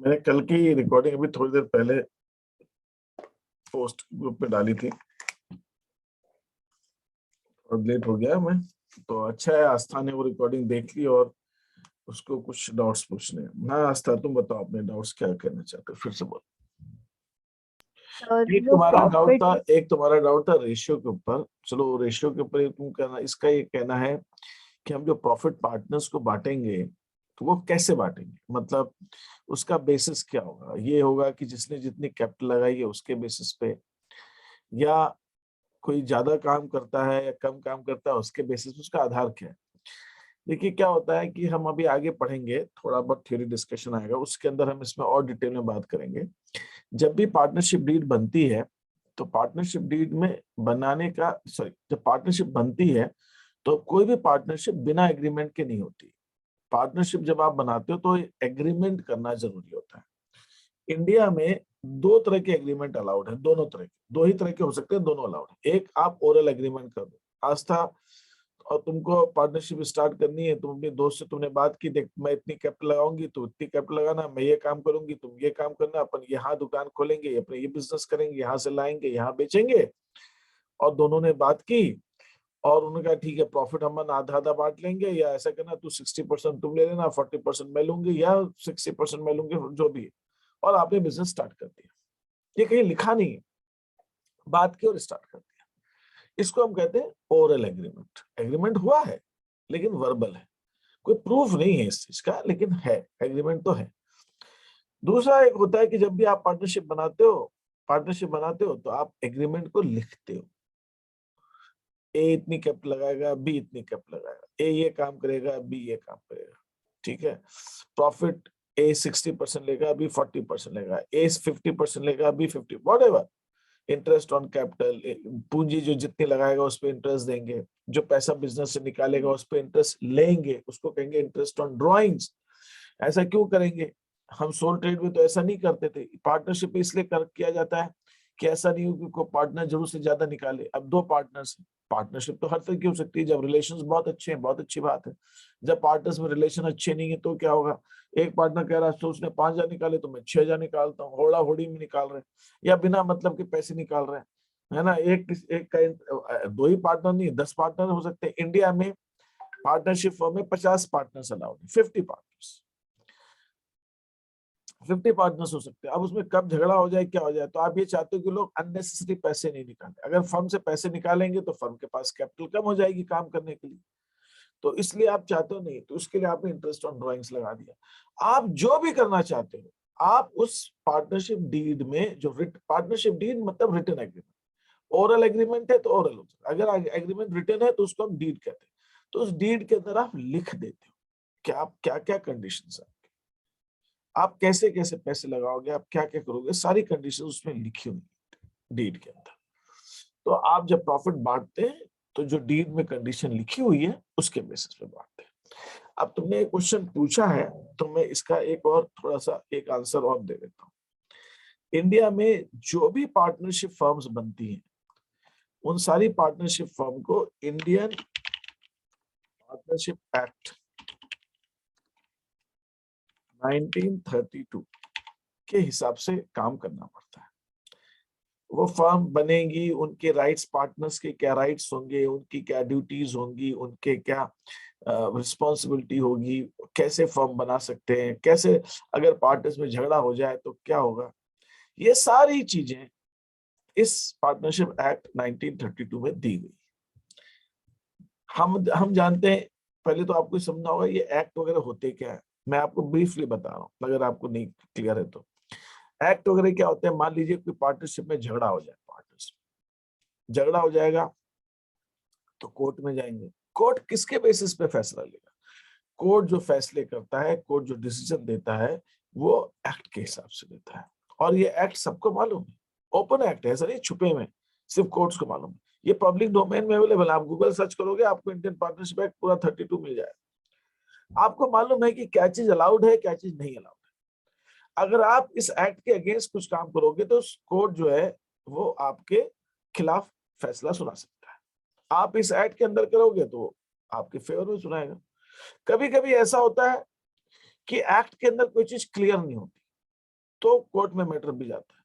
मैंने कल की रिकॉर्डिंग अभी थोड़ी देर पहले पोस्ट ग्रुप में डाली थी और लेट हो गया मैं, तो अच्छा है आस्था ने वो रिकॉर्डिंग देख ली और उसको कुछ डाउट्स पूछने हैं। हाँ आस्था, तुम बताओ अपने डाउट्स क्या कहना चाहते हो, फिर से बोलो। जो प्रॉफिट एक तुम्हारा डाउट था रेशियो के ऊपर। चलो रेशियो के ऊपर तुम कहना, इसका ये कहना है कि हम जो प्रॉफिट पार्टनर्स को बांटेंगे तो वो कैसे बांटेंगे, मतलब उसका बेसिस क्या होगा? ये होगा कि जिसने जितनी कैपिटल लगाई है उसके बेसिस पे, या कोई ज्यादा काम करता है या कम काम करता है उसके बेसिस पे, उसका आधार क्या है? देखिए क्या होता है कि हम अभी आगे पढ़ेंगे, थोड़ा बहुत थ्योरी डिस्कशन आएगा, उसके अंदर हम इसमें और डिटेल में बात करेंगे। जब भी पार्टनरशिप डीड बनती है तो पार्टनरशिप डीड में बनाने का, सॉरी, जब पार्टनरशिप बनती है तो कोई भी पार्टनरशिप बिना एग्रीमेंट के नहीं होती। पार्टनरशिप जब आप बनाते हो तो एग्रीमेंट करना जरूरी होता है। इंडिया में दो तरह के एग्रीमेंट अलाउड है, दोनों तरह के, दो ही तरह के हो सकते हैं, दोनों अलाउड है। एक आप ओरल एग्रीमेंट कर दो, आस्था और तुमको पार्टनरशिप स्टार्ट करनी है, तुम अपने दोस्त से तुमने बात की, देख मैं इतनी कैपिटल लगाऊंगी तो इतनी कैपिटल लगाना, मैं ये काम करूंगी तुम ये काम करना, अपन यहाँ दुकान खोलेंगे, अपने ये बिजनेस करेंगे, यहाँ से लाएंगे यहाँ बेचेंगे। और दोनों ने बात की और उन्होंने कहा ठीक है प्रॉफिट हम आधा आधा बांट लेंगे, या ऐसा करना तू 60% तुम ले लेना, 40% मैं लूंगी, या 60% मैं लूंगी, जो भी है। और आपने बिजनेस स्टार्ट कर दिया, ये कहीं लिखा नहीं है, बात की और स्टार्ट कर दिया। इसको हम कहते हैं ओरल एग्रीमेंट। एग्रीमेंट हुआ है लेकिन वर्बल है, कोई प्रूफ नहीं है इस चीज का, लेकिन है, एग्रीमेंट तो है। दूसरा एक होता है कि जब भी आप पार्टनरशिप बनाते हो तो आप एग्रीमेंट को लिखते हो। ए इतनी कैप लगाएगा, बी इतनी कैप लगाएगा, ए ये काम करेगा, बी ये काम करेगा, ठीक है। प्रॉफिट ए 60% लेगा, बी 40% लेगा, ए 50% लेगा, B 50, whatever. Interest on capital, पूंजी जो जितनी लगाएगा उस पर इंटरेस्ट देंगे, जो पैसा बिजनेस से निकालेगा उस पर इंटरेस्ट लेंगे, उसको कहेंगे इंटरेस्ट ऑन ड्रॉइंग्स। ऐसा क्यों करेंगे? हम सोल ट्रेड में तो ऐसा नहीं करते थे। पार्टनरशिप इसलिए किया जाता है कि ऐसा नहीं हो कि कोई पार्टनर जरूर से ज्यादा निकाले। अब दो पार्टनर्स, पार्टनरशिप तो हर तरह की हो सकती है। जब रिलेशंस बहुत अच्छे हैं, बहुत अच्छी बात है। जब पार्टनर्स में रिलेशन अच्छे नहीं है तो क्या होगा? एक पार्टनर कह रहा है तो उसने 5,000 निकाले तो मैं 6,000 निकालता हूँ, होड़ा होड़ी में निकाल रहे हैं, या बिना मतलब के पैसे निकाल रहे हैं, है ना। एक का दो ही पार्टनर नहीं, 10 पार्टनर हो सकते हैं। इंडिया में पार्टनरशिप फर्म में 50 पार्टनर्स अलाउड है, 50 पार्टनर्स हो सकते हैं। अब उसमें कब झगड़ा हो जाए, क्या हो जाए, तो आप ये चाहते हो कि लोग अननेसेसरी पैसे नहीं निकाले। अगर फर्म से पैसे निकालेंगे तो फर्म के पास कैपिटल कम हो जाएगी काम करने के लिए, तो इसलिए आप चाहते हो नहीं, तो उसके लिए आपने इंटरेस्ट ऑन ड्रॉइंग्स लगा दिया। आप जो भी करना चाहते हो, आप उस पार्टनरशिप डीड में, जो पार्टनरशिप डीड मतलब रिटन एग्रीमेंट, ओरल एग्रीमेंट है तो ओरल होता है, अगर एग्रीमेंट रिटन है तो उसको हम डीड कहते हैं। तो उस डीड के अंदर आप लिख देते हो कि आप क्या क्या कंडीशन है, आप कैसे कैसे पैसे लगाओगे, आप क्या क्या करोगे, सारी कंडीशन उसमें लिखी हुई डीड के अंदर। तो आप जब प्रॉफिट बांटते हैं तो जो डीड में कंडीशन लिखी हुई है उसके बेसिस पे बांटते हैं। अब तुमने एक क्वेश्चन पूछा है तो मैं इसका एक और थोड़ा सा एक आंसर और दे देता हूँ। इंडिया में जो भी पार्टनरशिप फर्म्स बनती हैं उन सारी पार्टनरशिप फर्म को इंडियन पार्टनरशिप एक्ट 1932 के हिसाब से काम करना पड़ता है। वो फर्म बनेगी, उनके राइट्स, पार्टनर्स के क्या राइट्स होंगे, उनकी क्या ड्यूटीज होंगी, उनके क्या रिस्पॉन्सिबिलिटी होगी, कैसे फर्म बना सकते हैं, कैसे अगर पार्टनर्स में झगड़ा हो जाए तो क्या होगा, ये सारी चीजें इस पार्टनरशिप एक्ट 1932 में दी गई। हम जानते हैं, पहले तो आपको समझना होगा ये एक्ट वगैरह होते क्या है। मैं आपको ब्रीफली बता रहा हूँ अगर आपको नहीं क्लियर है तो। एक्ट वगैरह क्या होते हैं? मान लीजिए कोई पार्टनरशिप में झगड़ा हो जाए, पार्टनरशिप झगड़ा हो जाएगा तो कोर्ट में जाएंगे। कोर्ट किसके बेसिस पे फैसला लेगा? कोर्ट जो फैसले करता है, कोर्ट जो डिसीजन देता है वो एक्ट के हिसाब से देता है। और ये एक्ट सबको मालूम है, ओपन एक्ट है, ऐसा नहीं छुपे में, सिर्फ कोर्ट्स को मालूम है। ये पब्लिक डोमेन में अवेलेबल है, आप गूगल सर्च करोगे आपको इंडियन पार्टनरशिप एक्ट पूरा 32 मिल जाएगा। आपको मालूम है कि क्या चीज अलाउड है, क्या चीज नहीं अलाउड है। अगर आप इस एक्ट के अगेंस्ट कुछ काम करोगे तो कोर्ट जो है वो आपके खिलाफ फैसला सुना सकता है। आप इस एक्ट के अंदर करोगे तो आपके फेवर में सुनाएगा। कभी कभी ऐसा होता है कि एक्ट के अंदर कोई चीज क्लियर नहीं होती, तो कोर्ट में मैटर भी जाता है।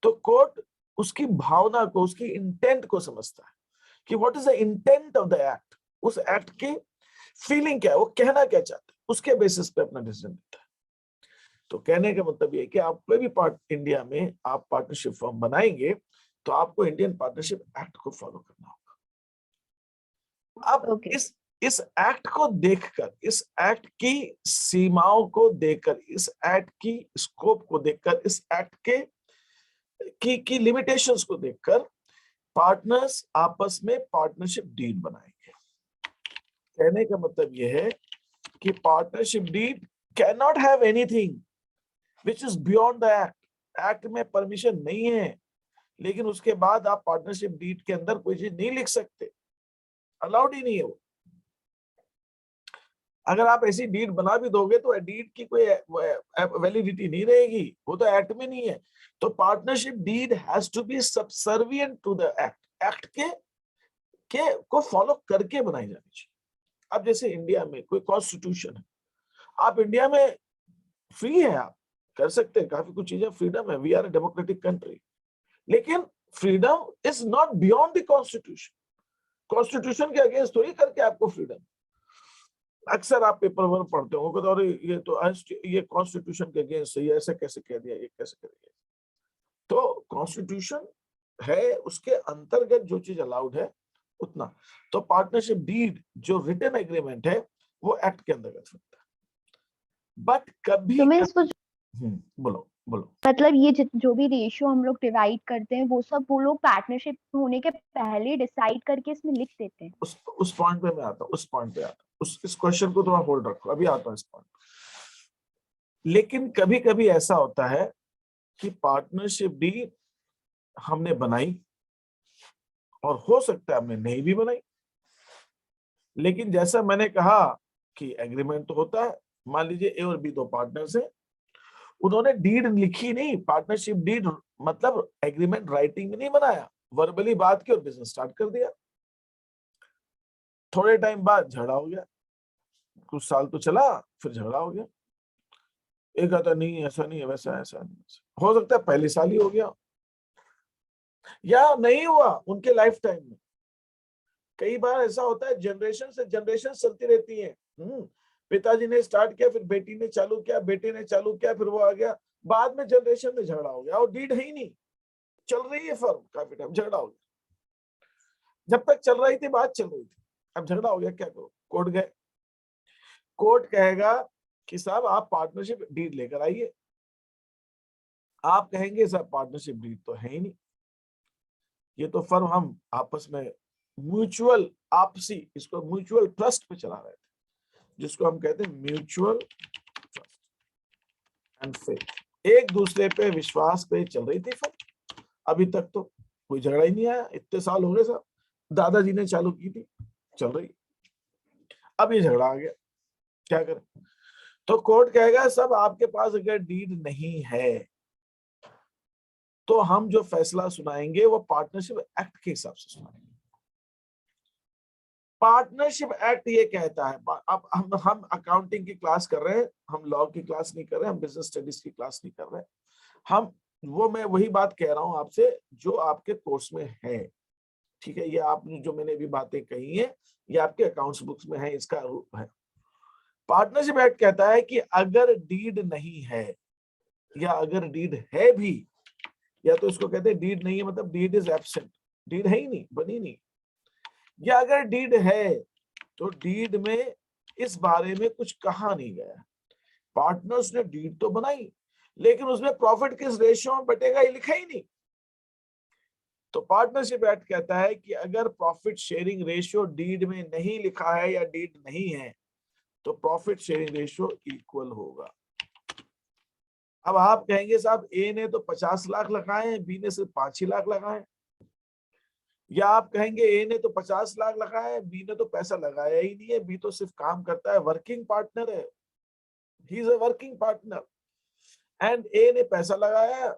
तो कोर्ट उसकी भावना को, उसकी इंटेंट को समझता है कि what is the intent of the act, उस एक्ट की फीलिंग क्या है, वो कहना क्या चाहते हैं, उसके बेसिस पे अपना डिसीजन लेता है। तो कहने का मतलब ये कि आप कोई भी पार्ट इंडिया में आप पार्टनरशिप फॉर्म बनाएंगे तो आपको इंडियन पार्टनरशिप एक्ट को फॉलो करना होगा। अब ओके। इस एक्ट को देखकर, इस एक्ट की सीमाओं को देखकर, इस एक्ट की स्कोप को देखकर, इस एक्ट के की लिमिटेशंस को देखकर पार्टनर्स आपस में पार्टनरशिप डीड बनाएंगे। कहने का मतलब यह है कि partnership deed can not have anything which is beyond the act. Act में परमिशन नहीं है, लेकिन उसके बाद आप पार्टनरशिप डीड के अंदर कोई चीज नहीं लिख सकते, अलाउड ही नहीं है वो। अगर आप ऐसी डीड बना भी दोगे तो डीड की कोई वैलिडिटी नहीं रहेगी, वो तो एक्ट में नहीं है। तो partnership deed has to be subservient to the act. Act के को फॉलो करके बनाई जानी चाहिए। अब जैसे इंडिया में कोई कॉन्स्टिट्यूशन है, आप इंडिया में फ्री है, आप कर सकते हैं, काफी कुछ चीजें फ्रीडम है, we are a democratic country, लेकिन freedom is not beyond the constitution. Constitution के अगेंस्ट थोड़ी करके आपको फ्रीडम। अक्सर आप पेपर वर्क पढ़ते हो, अरे ये तो ये कॉन्स्टिट्यूशन के अगेंस्ट है, ये ऐसे कैसे कह दिया, ये कैसे कर दिया। तो कॉन्स्टिट्यूशन है, उसके अंतर्गत जो चीज अलाउड है उतना। तो पार्टनरशिप डीड जो रिटन एग्रीमेंट है वो एक्ट के अंतर्गत होता है। बट कभी तो मैं इसको बोलो बोलो। मतलब ये जो भी रेशियो हम लोग डिवाइड करते हैं वो सब वो लोग पार्टनरशिप होने के पहले डिसाइड करके इसमें लिख देते हैं। उस पॉइंट पे मैं आता हूँ, उस पॉइंट पे आता हूँ, इस क्वेश्चन को थोड़ा होल्ड रखो, अभी आता हूँ इस पॉइंट। लेकिन कभी कभी ऐसा होता है कि पार्टनरशिप डीड हमने बनाई और हो सकता है हमने नहीं भी बनाई, लेकिन जैसा मैंने कहा कि एग्रीमेंट तो होता है। मान लीजिए ए और बी दो पार्टनर्स हैं, उन्होंने डीड लिखी नहीं, पार्टनरशिप डीड मतलब एग्रीमेंट राइटिंग में नहीं बनाया, वर्बली बात की और बिजनेस स्टार्ट कर दिया। थोड़े टाइम बाद झगड़ा हो गया, कुछ साल तो चला, फिर झगड़ा हो गया। एक कहता नहीं ऐसा नहीं है, वैसा ऐसा नहीं, हो सकता है पहले साल ही हो गया या नहीं हुआ उनके लाइफ टाइम में। कई बार ऐसा होता है, जनरेशन से जनरेशन चलती रहती है। पिताजी ने स्टार्ट किया, फिर बेटी ने चालू किया, बेटे ने चालू किया, फिर वो आ गया, बाद में जनरेशन में झगड़ा हो गया और डीड है ही नहीं, चल रही है फर्म काफी टाइम, झगड़ा हो गया। जब तक चल रही थी बात चल रही थी, अब झगड़ा हो गया, क्या करो, कोर्ट गए। कोर्ट कहेगा कि साहब आप पार्टनरशिप डीड लेकर आइए। आप कहेंगे साहब पार्टनरशिप डीड तो है ही नहीं, ये तो फर्म हम आपस में म्यूचुअल आपसी, इसको म्यूचुअल ट्रस्ट पे चला रहे थे, जिसको हम कहते हैं म्यूचुअल ट्रस्ट एंड फेथ। एक दूसरे पे विश्वास पे चल रही थी फर्म, अभी तक तो कोई झगड़ा ही नहीं आया, इतने साल हो गए साहब, दादाजी ने चालू की थी, चल रही। अब ये झगड़ा आ गया, क्या करें। तो कोर्ट कहेगा सब आपके पास अगर डीड नहीं है तो हम जो फैसला सुनाएंगे वो पार्टनरशिप एक्ट के हिसाब से सुनाएंगे। पार्टनरशिप एक्ट ये कहता है, अब हम अकाउंटिंग की क्लास कर रहे हैं, हम लॉ की क्लास नहीं कर रहे, हम बिजनेस स्टडीज की क्लास नहीं कर रहे, हम वो मैं वही बात कह रहा हूं आपसे जो आपके कोर्स में है, ठीक है। ये आपने जो मैंने भी बातें कही है ये आपके अकाउंट्स बुक्स में है, इसका रूप है। पार्टनरशिप एक्ट कहता है कि अगर डीड नहीं है या अगर डीड है भी, या तो इसको कहते हैं डीड नहीं है मतलब डीड इज एब्सेंट, डीड है ही नहीं, बनी नहीं, या अगर डीड है तो डीड में इस बारे में कुछ कहा नहीं गया। पार्टनर्स ने डीड तो बनाई लेकिन उसमें प्रॉफिट किस रेशियो में बटेगा ये लिखा ही नहीं। तो पार्टनरशिप एक्ट कहता है कि अगर प्रॉफिट शेयरिंग रेशियो डीड में नहीं लिखा है या डीड नहीं है तो प्रॉफिट शेयरिंग रेशियो इक्वल होगा। अब आप कहेंगे साहब ए ने तो 50 लाख लगाए हैं, बी ने सिर्फ 5 ही लाख लगाए, या आप कहेंगे ए ने तो 50 लाख लगाए हैं, बी ने तो पैसा लगाया ही नहीं है, बी तो सिर्फ काम करता है, वर्किंग पार्टनर है, he is a working partner, and A ने पैसा लगाया।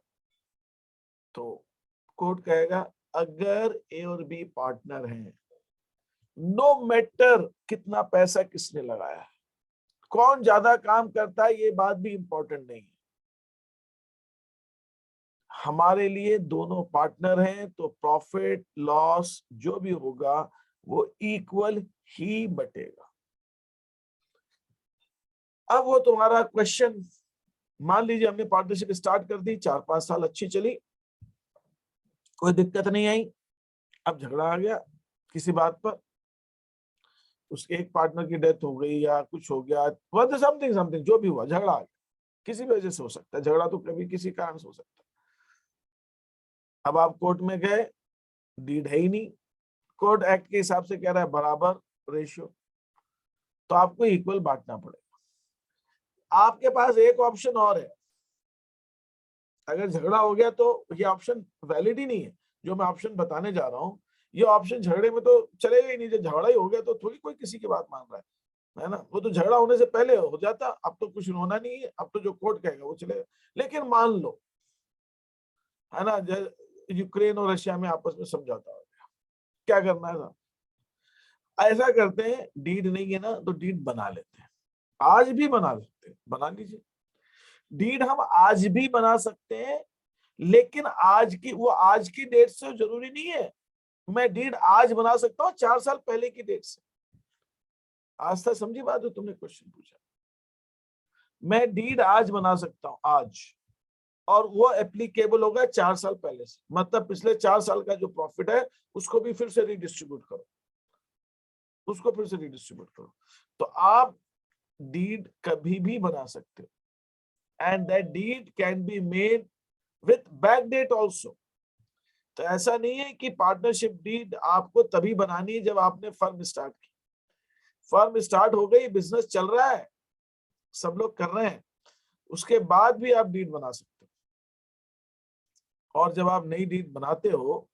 तो कोर्ट कहेगा अगर ए और बी पार्टनर हैं, नो मैटर कितना पैसा किसने लगाया, कौन ज्यादा काम करता है ये बात भी इंपॉर्टेंट नहीं है, हमारे लिए दोनों पार्टनर हैं, तो प्रॉफिट लॉस जो भी होगा वो इक्वल ही बटेगा। अब वो तुम्हारा क्वेश्चन, मान लीजिए हमने पार्टनरशिप स्टार्ट कर दी, 4-5 साल अच्छी चली, कोई दिक्कत नहीं आई, अब झगड़ा आ गया किसी बात पर, उसके एक पार्टनर की डेथ हो गई या कुछ हो गया, समथिंग समथिंग जो भी हुआ, झगड़ा आ गया, किसी भी वजह से हो सकता है, झगड़ा तो कभी किसी कारण से हो सकता है। अब आप कोर्ट में गए, डीड है ही नहीं, कोर्ट एक्ट के हिसाब से कह रहा है बराबर रेशियो, तो आपको इक्वल बांटना पड़ेगा। आपके पास एक ऑप्शन और है, अगर झगड़ा हो गया तो ये ऑप्शन वैलिड ही नहीं है, जो मैं ऑप्शन बताने जा रहा हूँ, ये ऑप्शन झगड़े में तो चलेगा ही नहीं। जब झगड़ा ही हो गया तो थोड़ी कोई किसी की बात मान रहा है ना, वो तो झगड़ा होने से पहले हो जाता, अब तो कुछ होना नहीं है, अब तो जो कोर्ट कहेगा वो चलेगा। लेकिन मान लो, है ना, यूक्रेन और रशिया में आपस में समझौता हो गया, क्या करना है साहब? ऐसा करते हैं, डीड नहीं है ना तो डीड बना लेते हैं, आज भी बना सकते हैं, बना लीजिए डीड, हम आज भी बना सकते हैं, लेकिन आज की डेट से जरूरी नहीं है मैं डीड आज बना सकता हूँ 4 साल पहले की डेट से। आज तक समझी बात जो तुमने क्वेश्चन पूछा, मैं डीड आज बना सकता हूँ आज, और वो एप्लीकेबल होगा 4 साल पहले से, मतलब पिछले 4 साल का जो प्रॉफिट है उसको भी फिर से रिडिस्ट्रीब्यूट करो, उसको फिर से रिडिस्ट्रीब्यूट करो, तो आप डीड कभी भी बना सकते हो, and that deed can be made with back date also. तो ऐसा नहीं है कि पार्टनरशिप डीड आपको तभी बनानी है जब आपने फर्म स्टार्ट की, फर्म स्टार्ट हो गई, बिजनेस चल रहा है, सब लोग कर रहे हैं, उसके बाद भी आप डीड बना सकते हो। और जब आप नई डीड बनाते हो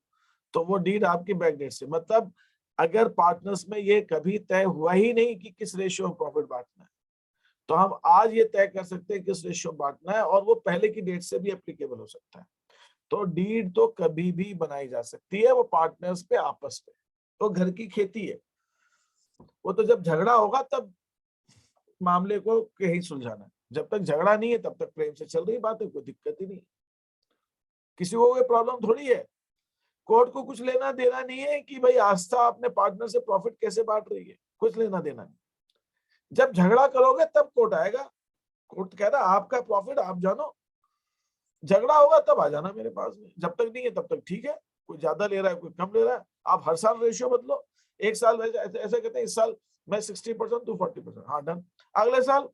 तो वो डीड आपकी बैक डेट से, मतलब अगर पार्टनर्स में ये कभी तय हुआ ही नहीं कि किस रेशियो में प्रॉफिट बांटना है, तो हम आज ये तय कर सकते हैं किस रेशियो में बांटना है, और वो पहले की डेट से भी एप्लीकेबल हो सकता है। तो डीड तो कभी भी बनाई जा सकती है, वो पार्टनर्स पे आपस में, तो घर की खेती है, वो तो जब झगड़ा होगा तब मामले को यही सुलझाना है, जब तक झगड़ा नहीं है तब तक प्रेम से चल रही बात है, कोई दिक्कत ही नहीं, किसी को कोई प्रॉब्लम थोड़ी है। कोर्ट को कुछ लेना देना नहीं है कि भाई आस्था अपने पार्टनर से प्रॉफिट कैसे बांट रही है, कुछ लेना देना नहीं। जब झगड़ा करोगे तब कोर्ट आएगा, कोर्ट कह रहा आपका प्रॉफिट आप जानो, झगड़ा होगा तब आ जाना मेरे पास में, जब तक नहीं है तब तक ठीक है, कोई ज्यादा ले रहा है कोई कम ले रहा है, आप हर साल रेशियो बदलो, एक साल ऐसा कहते हैं इस साल मैं 60% तू 40%, हाँ डन, अगले साल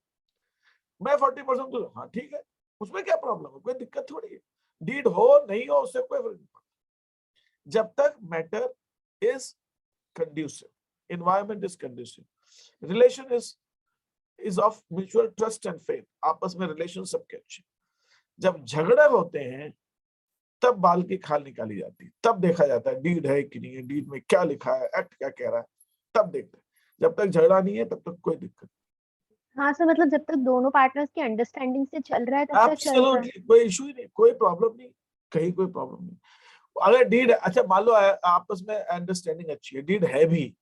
मैं 40% तू, हाँ ठीक है, उसमें क्या प्रॉब्लम है, कोई दिक्कत थोड़ी है, डीड हो नहीं हो उससे कोई फर्क नहीं पड़ता, जब तक matter is conducive, environment is conducive, relation is of mutual trust and faith, आपस में रिलेशन सबके अच्छे। जब झगड़े होते हैं तब बाल की खाल निकाली जाती है, तब देखा जाता है डीड है कि नहीं है, डीड में क्या लिखा है, एक्ट क्या कह रहा है, तब देखते हैं। जब तक झगड़ा नहीं है तब तक कोई दिक्कत हाँ सर, मतलब जब तक दोनों पार्टनर्स की अंडरस्टैंडिंग से चल रहा है तब नहीं, तक चल रहा है। एब्सोल्युटली कोई इशू ही नहीं, कोई प्रॉब्लम नहीं, कहीं कोई प्रॉब्लम नहीं। अगर डीड, अच्छा मान लो आपस में अंडरस्टैंडिंग अच्छी है, डीड है भी,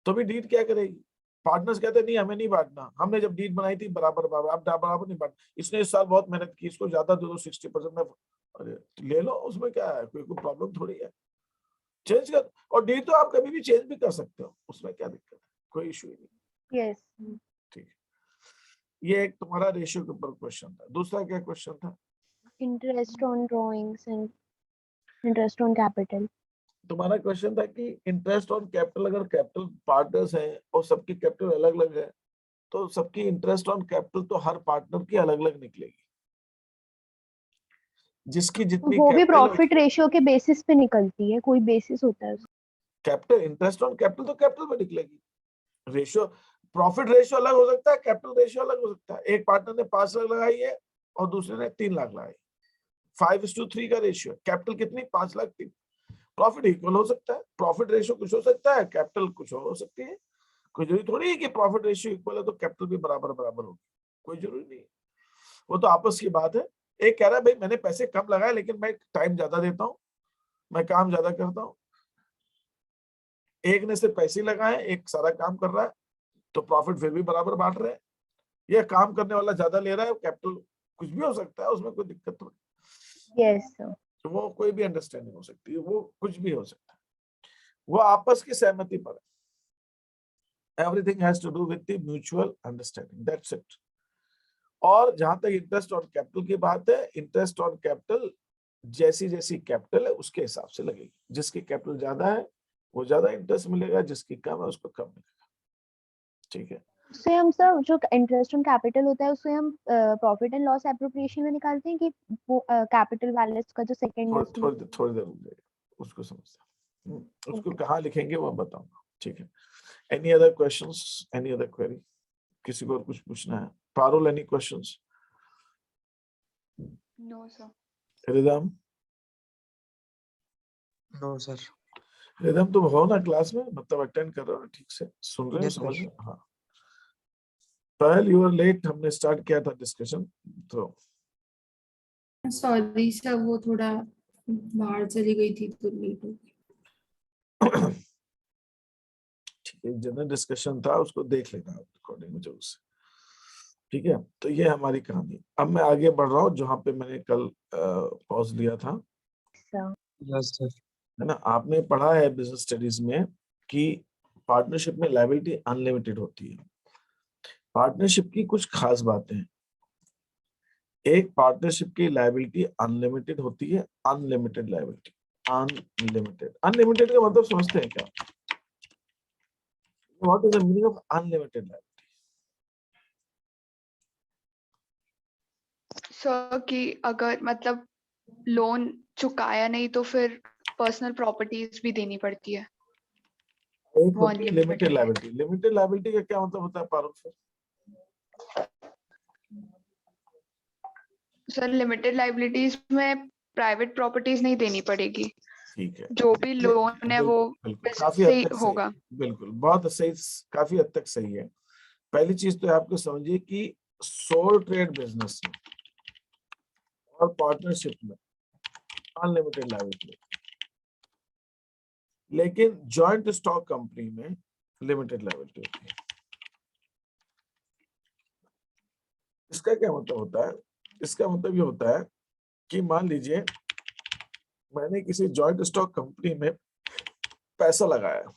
तो भी डीड क्या करेगी, पार्टनर्स कहते नहीं हमें नहीं बांटना, हमने जब डीड बनाई थी बराबर बराबर, अब बराबर नहीं बांटना, इसने इस साल बहुत मेहनत की, इसको ज्यादा दे दो 60% में, अरे तो ले लो, उसमें क्या है, कोई प्रॉब्लम थोड़ी है, चेंज कर, और डीड तो आप कभी भी चेंज भी कर सकते हो, उसमें क्या दिक्कत है, कोई इशू ही नहीं। यस। ठीक है, ये एक तुम्हारा रेशियो के ऊपर क्वेश्चन था। दूसरा क्या क्वेश्चन था? Interest on drawings and interest on capital. तुम्हारा क्वेश्चन था कि इंटरेस्ट ऑन कैपिटल, अगर कैपिटल पार्टनर्स हैं और सबकी कैपिटल अलग अलग है, तो सबकी इंटरेस्ट ऑन कैपिटल तो हर पार्टनर की अलग अलग निकलेगी, जिसकी जितनी वो भी कैपिटल है प्रॉफिट रेशियो के बेसिस पे निकलती है, कोई बेसिस होता है उसका? कैपिटल, इंटरेस्ट ऑन कैपिटल तो कैपिटल में निकलेगी, रेशियो, प्रॉफिट रेशियो अलग हो सकता है, कैपिटल रेशियो अलग हो सकता है, एक पार्टनर ने 5 लाख लगाई है और दूसरे ने 3 लाख लगाई, 5:3 का रेशियो, कैपिटल कितनी, 5 लाख 3, प्रॉफिट इक्वल हो सकता है, प्रॉफिट रेशियो कुछ हो सकता है, कैपिटल कुछ और हो सकती है, कोई जरूरी थोड़ी है कि प्रॉफिट रेशियो इक्वल है तो कैपिटल भी बराबर बराबर होगी, कोई जरूरी नहीं है, वो तो आपस की बात है। एक कह रहा है भाई मैंने पैसे कम लगाए लेकिन मैं टाइम ज्यादा देता हूँ, मैं काम ज्यादा करता हूँ, एक ने सिर्फ पैसे लगाए, एक सारा काम कर रहा है, तो प्रॉफिट फिर भी बराबर बांट रहे हैं, यह काम करने वाला ज्यादा ले रहा है, कैपिटल कुछ भी हो सकता है, उसमें कोई दिक्कत नहीं। Yes sir. तो वो कोई भी अंडरस्टैंडिंग हो सकती है, वो कुछ भी हो सकता है, वो आपस की सहमति पर है। Everything has to do with the mutual understanding, that's it. और जहां तक इंटरेस्ट ऑन कैपिटल की बात है, इंटरेस्ट ऑन कैपिटल जैसी जैसी कैपिटल है उसके हिसाब से लगेगी। जिसकी कैपिटल ज्यादा है वो ज्यादा इंटरेस्ट मिलेगा, जिसकी कम है उसको कम मिलेगा। ठीक है। उससे हम सर जो इंटरेस्ट ऑन कैपिटल होता है उससे हम प्रॉफिट एंड लॉस एप्रोप्रिएशन में निकालते हैं कि वो कैपिटल बैलेंस का जो सेकंड उसमें। थोड़ी देर रुक जाइए, उसको समझते हैं। उसको ओके। कहाँ लिखेंगे वो बताऊंगा। ठीक है। Any other questions, any other query? किसी को और कुछ पूछना है? Parul, any questions? No sir. Ridham? No sir. Ridham तुम हो ना क्लास में, मतलब अटेंड कर रहे हो ना, ठीक से सुन रहे हो, Yes, समझ sir. रहे हो? हाँ। पहल यू आर लेट, हमने स्टार्ट किया था डिस्कशन तो। सॉरी सर, वो थोड़ा बाहर चली गई थी तो लेट हो गई। ठीक है, जनरल डिस्कशन था, उसको देख लेना रिकॉर्डिंग में जरूर से। ठीक है, तो ये हमारी कहानी। अब मैं आगे बढ़ रहा हूँ जहां पे मैंने कल पॉज लिया था। Sir Yes, sir. है ना, आपने पढ़ा है बिजनेस स्टडीज में कि पार्टनरशिप में लायबिलिटी अनलिमिटेड होती है। पार्टनरशिप की कुछ खास बातें हैं। एक, पार्टनरशिप की लायबिलिटी अनलिमिटेड होती है। Unlimited liability, unlimited. अनलिमिटेड का मतलब समझते हैं क्या? What is the meaning of unlimited liability? Sir कि अगर मतलब लोन चुकाया नहीं तो फिर पर्सनल प्रॉपर्टीज भी देनी पड़ती है। एक वो होती है लिमिटेड अनलिमिटेड है। लायबिलिटी। लिमिटेड लायबिलिटी का क्या मतलब होता है Parul sir? Sir limited liabilities में प्राइवेट प्रॉपर्टीज नहीं देनी पड़ेगी, ठीक है, जो भी लोन है वो बिल्कुल बिल्कुल, बिजनेस काफी से हद ही तक सही होगा। है। बिल्कुल, बहुत सही, काफी हद तक सही है। पहली चीज तो आपको समझिए कि सोल ट्रेड बिजनेस में और पार्टनरशिप में अनलिमिटेड लायबिलिटी, लेकिन जॉइंट स्टॉक कंपनी में लिमिटेड लायबिलिटी होती है। इसका क्या मतलब होता है? इसका मतलब ये होता है कि मान लीजिए मैंने किसी जॉइंट स्टॉक कंपनी में पैसा लगाया।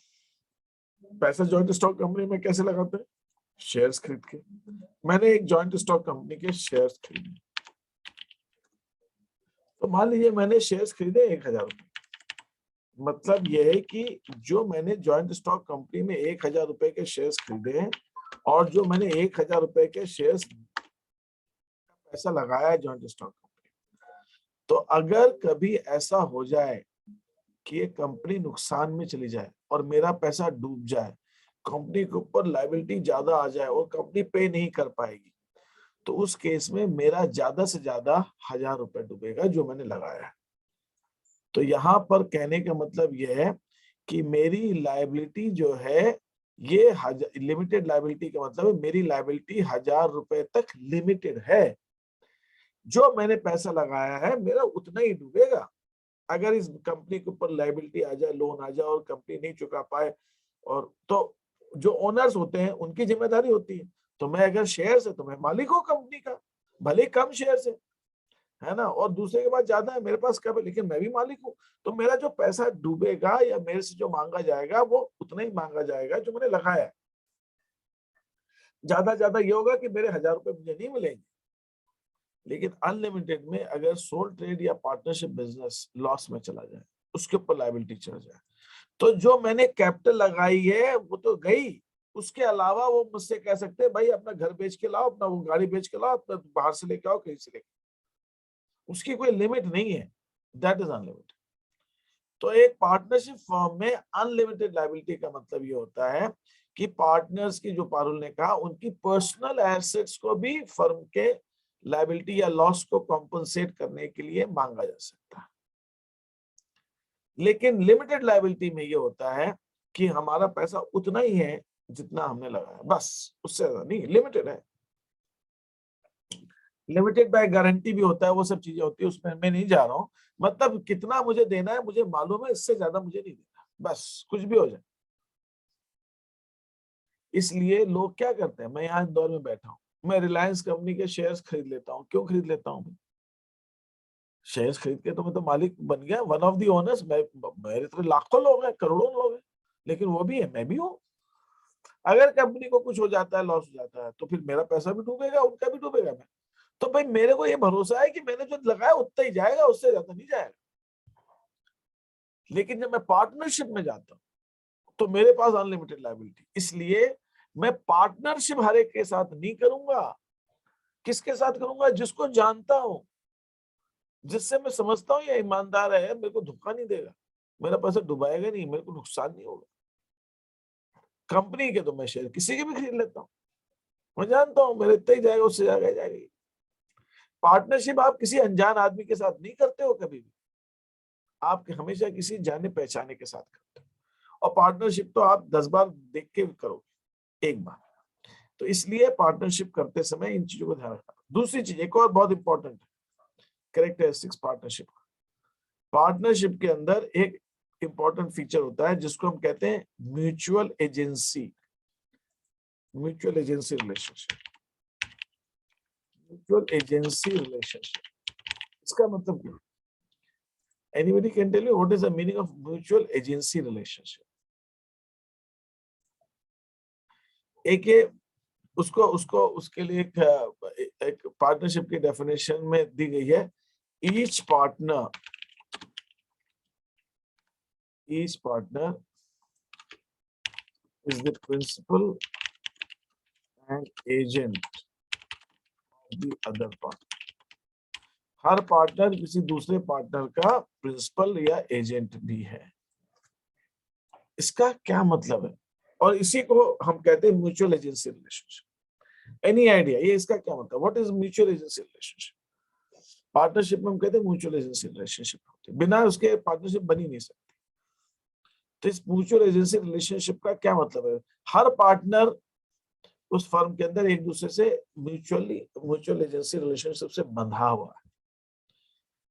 पैसा जॉइंट स्टॉक कंपनी में कैसे लगाते हैं? शेयर्स खरीद के। मैंने एक जॉइंट स्टॉक कंपनी के शेयर्स खरीदे, तो मान लीजिए मैंने शेयर्स खरीदे 1000 रुपए। मतलब यह है कि जो मैंने जॉइंट स्टॉक कंपनी में 1000 रुपए के शेयर्स खरीदे हैं और जो मैंने 1000 रुपए के शेयर्स पैसा लगाया है जॉइंट स्टॉक कंपनी, तो अगर कभी ऐसा हो जाए कि ये कंपनी नुकसान में चली जाए और मेरा पैसा डूब जाए, कंपनी के ऊपर लायबिलिटी ज्यादा आ जाए और कंपनी पे नहीं कर पाएगी, तो उस केस में मेरा ज्यादा से ज्यादा 1000 रुपए डूबेगा जो मैंने लगाया है। तो यहाँ पर कहने का मतलब यह है कि मेरी लायबिलिटी जो है ये लिमिटेड लायबिलिटी का मतलब है मेरी लायबिलिटी 1000 रुपए तक लिमिटेड है। जो मैंने पैसा लगाया है मेरा उतना ही डूबेगा। अगर इस कंपनी के ऊपर लायबिलिटी आ जाए, लोन आ जाए और कंपनी नहीं चुका पाए, और तो जो ओनर्स होते हैं उनकी जिम्मेदारी होती है। तो मैं अगर शेयर है तो मैं मालिक हूँ कंपनी का, भले कम शेयर है ना, और दूसरे के पास ज्यादा है, मेरे पास कम है, लेकिन मैं भी मालिक हूँ। तो मेरा जो पैसा डूबेगा या मेरे से जो मांगा जाएगा वो उतना ही मांगा जाएगा जो मैंने लगाया है। ज्यादा ये होगा कि मेरे 1000 रुपए मुझे नहीं मिलेंगे। लेकिन अनलिमिटेड में अगर सोल ट्रेड या पार्टनरशिप बिजनेस लॉस में चला जाए, उसके ऊपर लायबिलिटी चढ़ जाए, तो जो मैंने कैपिटल लगाई है वो तो गई, उसके अलावा वो मुझसे कह सकते हैं भाई अपना घर बेच के लाओ, अपना वो गाड़ी बेच के लाओ, अपना बाहर से लेके आओ, कहीं से लेके, उसकी कोई लिमिट नहीं है। That is unlimited. तो एक पार्टनरशिप फर्म में अनलिमिटेड लायबिलिटी का मतलब ये होता है कि पार्टनर्स की, जो पारुल ने कहा, उनकी पर्सनल एसेट्स को भी फर्म के लायबिलिटी या लॉस को कॉम्पनसेट करने के लिए मांगा जा सकता है। लेकिन लिमिटेड लायबिलिटी में ये होता है कि हमारा पैसा उतना ही है जितना हमने लगाया, बस, उससे ज्यादा नहीं, लिमिटेड है। लिमिटेड बाय गारंटी भी होता है, वो सब चीजें होती है, उसमें मैं नहीं जा रहा हूं। मतलब कितना मुझे देना है मुझे मालूम है, इससे ज्यादा मुझे नहीं देना, बस कुछ भी हो जाए। इसलिए लोग क्या करते हैं, मैं यहाँ इंदौर में बैठा हूँ, मैं रिलायंस कंपनी के शेयर्स खरीद लेता हूँ। क्यों खरीद लेता हूँ? शेयर्स खरीद के तो मैं तो मालिक बन गया, वन ऑफ द ओनर्स। मेरे तो लाखों लोग हैं, करोड़ों लोग हैं, लेकिन वो भी है, मैं भी हूँ। अगर कंपनी को कुछ हो जाता है, लॉस हो जाता है, तो फिर मेरा पैसा भी डूबेगा, उनका भी डूबेगा। मैं तो भाई मेरे को ये भरोसा है कि मैंने जो लगाया उतना ही जाएगा, उससे ज्यादा नहीं जाएगा। लेकिन जब मैं पार्टनरशिप में जाता हूँ तो मेरे पास अनलिमिटेड लायबिलिटी, इसलिए मैं पार्टनरशिप हर एक के साथ नहीं करूंगा। किसके साथ करूंगा? जिसको जानता हूं, जिससे मैं समझता हूं ये ईमानदार है, मेरे को धोखा नहीं देगा, मेरा पैसा डुबाएगा नहीं, मेरे को नुकसान नहीं होगा। कंपनी के तो मैं शेयर किसी के भी खरीद लेता हूँ, मैं जानता हूँ मेरे इतना ही जाएगा, उससे जाएगा जाएगी। पार्टनरशिप आप किसी अनजान आदमी के साथ नहीं करते हो कभी भी, आप हमेशा किसी जाने पहचाने के साथ करते हो। और पार्टनरशिप तो आप 10 बार देख के करोगे, एक बार। तो इसलिए पार्टनरशिप करते समय इन चीजों को ध्यान रखना। दूसरी चीज एक और बहुत इंपॉर्टेंट है, कैरेक्टरिस्टिक्स पार्टनरशिप। पार्टनरशिप के अंदर एक इंपॉर्टेंट फीचर होता है जिसको हम कहते हैं mutual agency. Mutual agency relationship. Mutual agency relationship, इसका मतलब क्या? Anybody can tell you what is the meaning of mutual agency relationship? एक ये उसको उसको उसके लिए एक पार्टनरशिप की डेफिनेशन में दी गई है, each partner is the principal and agent of the other partner. Her partner किसी दूसरे पार्टनर का प्रिंसिपल या एजेंट भी है। इसका क्या मतलब है? और इसी को हम कहते हैं mutual agency relationship. Any idea ये इसका क्या मतलब? What is mutual agency relationship? Partnership में हम कहते हैं म्यूचुअल एजेंसी रिलेशनशिप होती है, बिना उसके पार्टनरशिप बन ही नहीं सकती। तो इस म्यूचुअल एजेंसी रिलेशनशिप का क्या मतलब है? हर पार्टनर उस फर्म के अंदर एक दूसरे से म्यूचुअल एजेंसी रिलेशनशिप से बंधा हुआ है।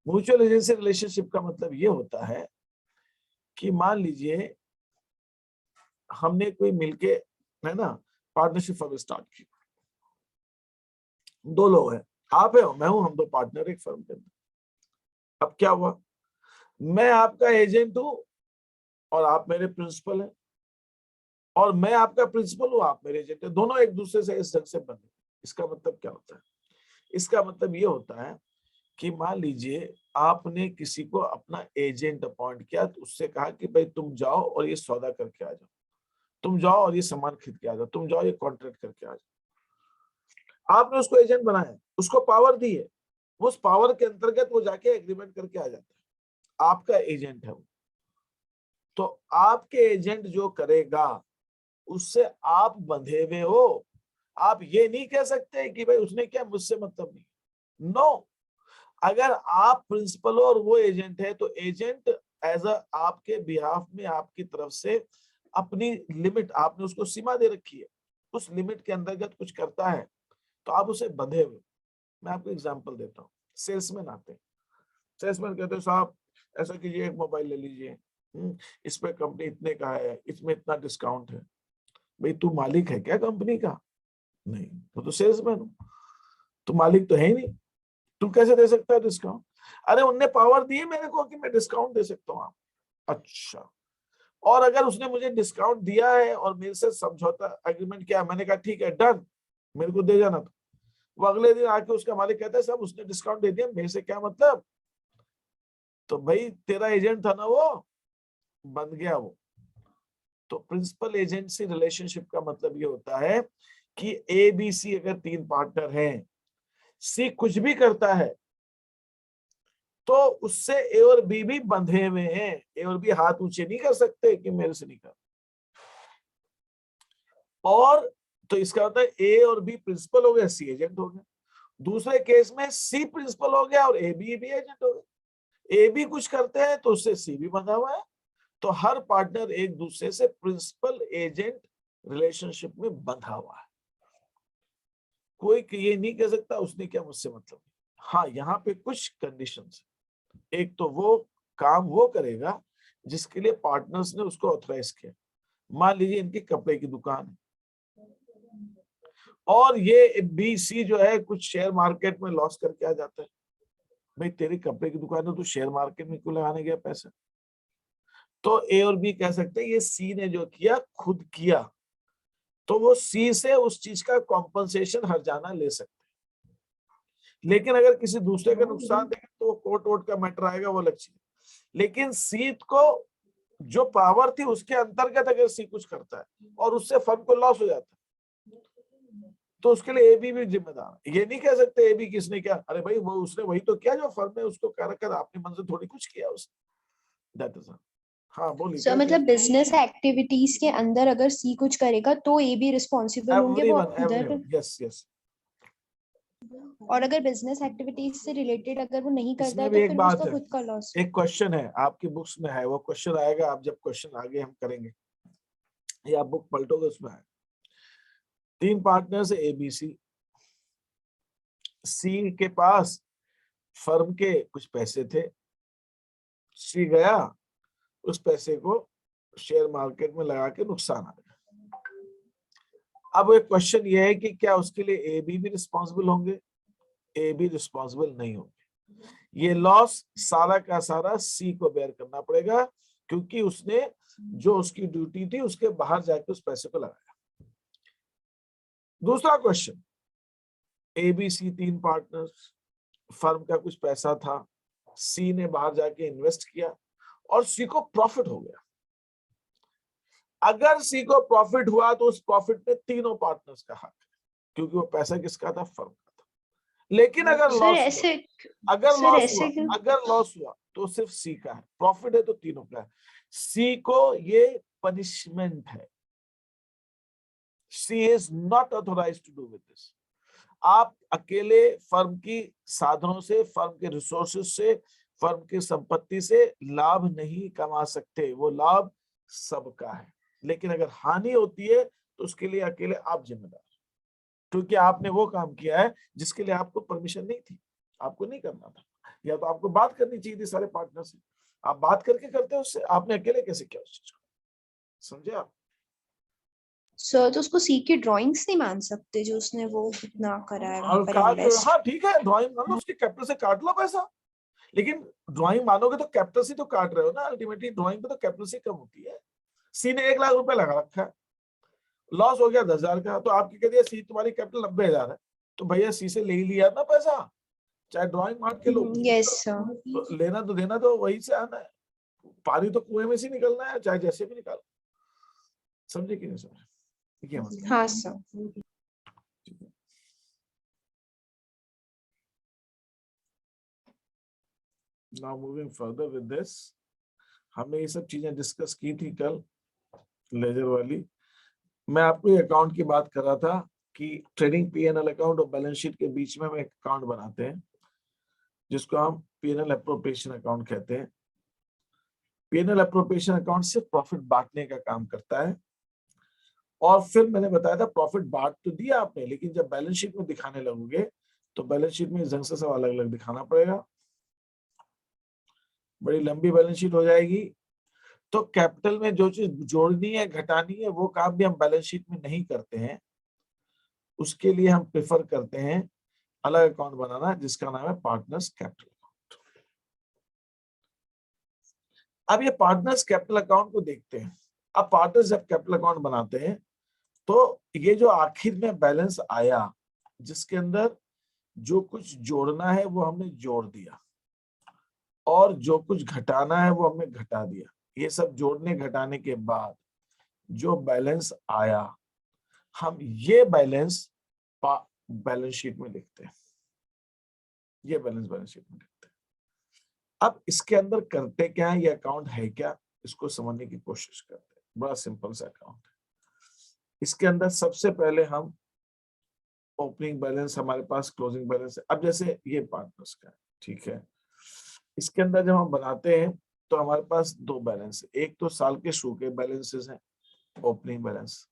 म्यूचुअल एजेंसी रिलेशनशिप का मतलब ये होता है कि मान लीजिए हमने कोई मिलके, है ना, पार्टनरशिप फर्म स्टार्ट की। 2 लोग हैं, आप है मैं हूं, हम 2 पार्टनर एक फर्म के अंदर। अब क्या हुआ? मैं आपका एजेंट हूं और आप मेरे प्रिंसिपल हैं, और मैं आपका प्रिंसिपल हूं, आप मेरे एजेंट हैं। दोनों एक दूसरे से इस ढंग से बंधे। इसका मतलब क्या होता है? इसका मतलब ये होता है कि मान लीजिए आपने किसी को अपना एजेंट अपॉइंट किया, तो उससे कहा कि भाई तुम जाओ और ये सौदा करके आ जाओ, तुम जाओ और ये सामान खरीद के आ जाओ, तुम जाओ ये कॉन्ट्रैक्ट करके आ जाओ। आपने उसको एजेंट बनाया, उसको पावर दी है, उस पावर के अंतर्गत वो जाके एग्रीमेंट करके आ जाता है, आपका एजेंट है वो। तो आपके एजेंट जो करेगा उससे आप बंधे हुए हो। आप ये नहीं कह सकते कि भाई उसने क्या, मुझसे मतलब नहीं। नो, अगर आप प्रिंसिपल हो और वो एजेंट है, तो एजेंट एज अ आपके बिहाफ में आपकी तरफ से अपनी लिमिट, आपने उसको सीमा दे रखी है, उस लिमिट के अंतर्गत कुछ करता है तो आप उसे बंधे हुए। मैं आपको एग्जांपल देता हूँ। सेल्समैन आते हैं, सेल्समैन कहते हैं साहब ऐसा कीजिए, एक मोबाइल ले लीजिए, इस पे कंपनी इतने का है, इसमें इतना डिस्काउंट है। भाई तू मालिक है क्या कंपनी का? नहीं, तो सेल्समैन हूँ। तू मालिक तो है ही नहीं, तू कैसे दे सकता है डिस्काउंट? अरे उनने पावर दी है मेरे को कि मैं डिस्काउंट दे सकता हूँ। आप अच्छा, और अगर उसने मुझे डिस्काउंट दिया है और मेरे से समझौता एग्रीमेंट किया, मैंने कहा ठीक है डन, मेरे को दे जाना, तो वो अगले दिन आके उसका मालिक कहता है साहब उसने डिस्काउंट दे दिया, मेरे से क्या मतलब? तो भाई तेरा एजेंट था ना वो, बन गया वो। तो प्रिंसिपल एजेंसी रिलेशनशिप का मतलब ये होता है कि ए बी सी अगर 3 पार्टनर हैं, सी कुछ भी करता है तो उससे ए और बी भी बंधे हुए हैं। ए और बी हाथ ऊंचे नहीं कर सकते कि मेरे से नहीं कर। और तो इसका होता है ए और बी प्रिंसिपल हो गया, सी एजेंट हो गया। दूसरे केस में सी प्रिंसिपल हो गया और ए बी एजेंट हो गया। ए बी कुछ करते हैं तो उससे सी भी बंधा हुआ है। तो हर पार्टनर एक दूसरे से प्रिंसिपल एजेंट रिलेशनशिप में बंधा हुआ है। कोई ये नहीं कह सकता उसने क्या मुझसे मतलब। हाँ, यहाँ पे कुछ कंडीशंस। एक तो वो काम वो करेगा जिसके लिए पार्टनर्स ने उसको ऑथराइज किया। मान लीजिए इनकी कपड़े की दुकान है और ये बी सी जो है कुछ शेयर मार्केट में लॉस करके आ जाता है, भाई तेरी कपड़े की दुकान है, तू शेयर मार्केट में क्यों लगाने गया पैसा? तो ए और बी कह सकते हैं ये सी ने जो किया खुद किया, तो वो सी से उस चीज का कॉम्पनसेशन हर्जाना ले सकते हैं। लेकिन अगर किसी दूसरे का नुकसान देखें तो कोर्ट वोट का मैटर आएगा, वो अलग चीज। लेकिन सी को जो पावर थी उसके अंतर्गत अगर सी कुछ करता है और उससे फर्म को लॉस हो जाता है, तो उसके लिए ए बी भी जिम्मेदार है। ये नहीं कह सकते ए बी किसने किया, अरे भाई वो उसने वही तो किया जो फर्म में उसको कर आपने मन से थोड़ी कुछ किया उसने। दैट इज, हाँ बोलिए। सो मतलब बिजनेस एक्टिविटीज के अंदर अगर सी कुछ करेगा तो ए भी रिस्पॉन्सिबल होंगे वो उधर। Yes yes. और अगर बिजनेस एक्टिविटीज से रिलेटेड अगर वो नहीं करता इसमें है भी तो एक फिर बात उसका है, खुद का लॉस। एक क्वेश्चन है आपकी बुक्स में है, वो क्वेश्चन आएगा, आप जब क्वेश्चन आगे हम करेंगे या आप बुक पलटोगे उसमें है। 3 पार्टनर्स ए बी सी। सी के पास फर्म के कुछ पैसे थे, सी गया उस पैसे को शेयर मार्केट में लगा के नुकसान आ गया। अब एक क्वेश्चन ये है कि क्या उसके लिए ए बी भी रिस्पॉन्सिबल होंगे? ए बी रिस्पॉन्सिबल नहीं होंगे। ये लॉस सारा का सारा सी को बेयर करना पड़ेगा, क्योंकि उसने जो उसकी ड्यूटी थी उसके बाहर जाके उस पैसे को लगाया। दूसरा question, A B C 3 partners, firm का कुछ पैसा था, सी ने बाहर जाके इन्वेस्ट किया और सी को प्रॉफिट हो गया। अगर सी को प्रॉफिट हुआ तो उस प्रॉफिट में तीनों पार्टनर्स का हक है, क्योंकि वो पैसा किसका था? फर्म का था। लेकिन अगर लॉस हुआ तो सिर्फ सी का है, प्रॉफिट है तो तीनों का है। सी को ये पनिशमेंट है। C is not authorised to do with this. आप अकेले फर्म की साधनों से, फर्म के रिसोर्सेज से, फर्म की संपत्ति से लाभ नहीं कमा सकते, वो लाभ सबका है। लेकिन अगर हानि होती है तो उसके लिए अकेले आप जिम्मेदार, क्योंकि आपने वो काम किया है जिसके लिए आपको परमिशन नहीं थी, आपको नहीं करना था, या तो आपको बात करनी चाहिए थी सारे पार्टनर से, आप बात करके करते उससे, आपने अकेले कैसे किया उस चीज को? समझे आप? सर तो उसको सी की ड्राइंग्स नहीं मान सकते जो उसने वो इतना करा है वहां पर इन्वेस्ट। हाँ ठीक है, ड्राइंग मान लो, उसके कैपिटल से काट लो पैसा, लेकिन ड्राइंग मानोगे तो कैपिटल से तो काट रहे हो ना, अल्टीमेटली ड्राइंग पे तो कैपिटल से कम होती है। सी ने 1 लाख रुपए लगा रखा है, लॉस हो गया 10,000 का, तो आपकी कह दिया सी तुम्हारी कैपिटल 90,000 है, तो भैया सी से ले ही लिया ना पैसा, चाहे ड्राइंग मार के लो। Yes sir. तो लेना तो देना तो वही से आना है, पानी तो कुएं में से निकलना है, चाहे जैसे भी निकालो। समझे कि नहीं समझे? हाँ sir. Now moving further with this, हमने ये सब चीजें डिस्कस की थी कल लेजर वाली। मैं आपको ये अकाउंट की बात कर रहा था कि ट्रेडिंग P&L अकाउंट और बैलेंस शीट के बीच में हम एक अकाउंट बनाते हैं जिसको हम P&L एप्रोप्रिएशन अकाउंट कहते हैं। P&L एप्रोप्रिएशन अकाउंट सिर्फ प्रॉफिट बांटने का काम करता है, और फिर मैंने बताया था प्रॉफिट बांट तो दिया आपने, लेकिन जब बैलेंस शीट में दिखाने लगोगे तो बैलेंस शीट में इस ढंग से सब अलग अलग दिखाना पड़ेगा, बड़ी लंबी बैलेंस शीट हो जाएगी। तो कैपिटल में जो चीज जोड़नी है, घटानी है, वो काम भी हम बैलेंस शीट में नहीं करते हैं। उसके लिए हम प्रेफर करते हैं अलग अकाउंट बनाना जिसका नाम है पार्टनर्स कैपिटल अकाउंट। अब ये पार्टनर्स कैपिटल अकाउंट को देखते हैं। अब पार्टनर्स जब कैपिटल अकाउंट बनाते हैं तो ये जो आखिर में बैलेंस आया जिसके अंदर जो कुछ जोड़ना है वो हमने जोड़ दिया, और जो कुछ घटाना है वो हमने घटा दिया। ये सब जोड़ने घटाने के बाद जो बैलेंस आया, हम ये बैलेंस बैलेंस शीट में लिखते हैं, ये बैलेंस बैलेंस शीट में लिखते हैं। अब इसके अंदर करते क्या है, ये अकाउंट है क्या, इसको समझने की कोशिश करते हैं। बड़ा सिंपल सा अकाउंट है। इसके अंदर सबसे पहले हम ओपनिंग बैलेंस, हमारे पास क्लोजिंग बैलेंस है। अब जैसे ये पार्टनर्स का है, ठीक है, इसके अंदर जब हम बनाते हैं तो हमारे पास 2 बैलेंस है। एक तो साल के शुरू के बैलेंसेस हैं, ओपनिंग बैलेंस।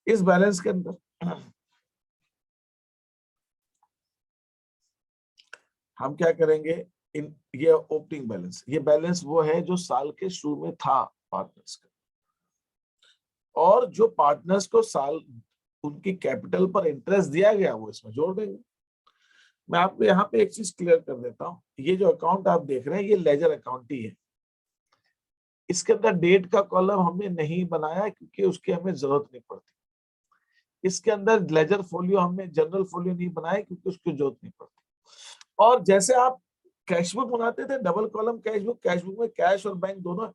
इस बैलेंस के अंदर हम क्या करेंगे, इन ये ओपनिंग बैलेंस, ये बैलेंस वो है जो साल के शुरू में था पार्टनर्स का, और जो पार्टनर्स को साल उनकी कैपिटल पर इंटरेस्ट दिया गया वो इसमें जोड़ देंगे। मैं आपको यहाँ पे एक चीज क्लियर कर देता हूँ, ये जो अकाउंट आप देख रहे हैं ये लेजर अकाउंट ही है। इसके अंदर डेट का कॉलम हमने नहीं बनाया क्योंकि उसकी हमें जरूरत नहीं पड़ती। इसके अंदर लेजर फोलियो हमने जनरल फोलियो नहीं बनाया क्योंकि उसकी जरूरत नहीं पड़ती। और जैसे आप कैशबुक बनाते थे डबल कॉलम कैशबुक में कैश और बैंक दोनों,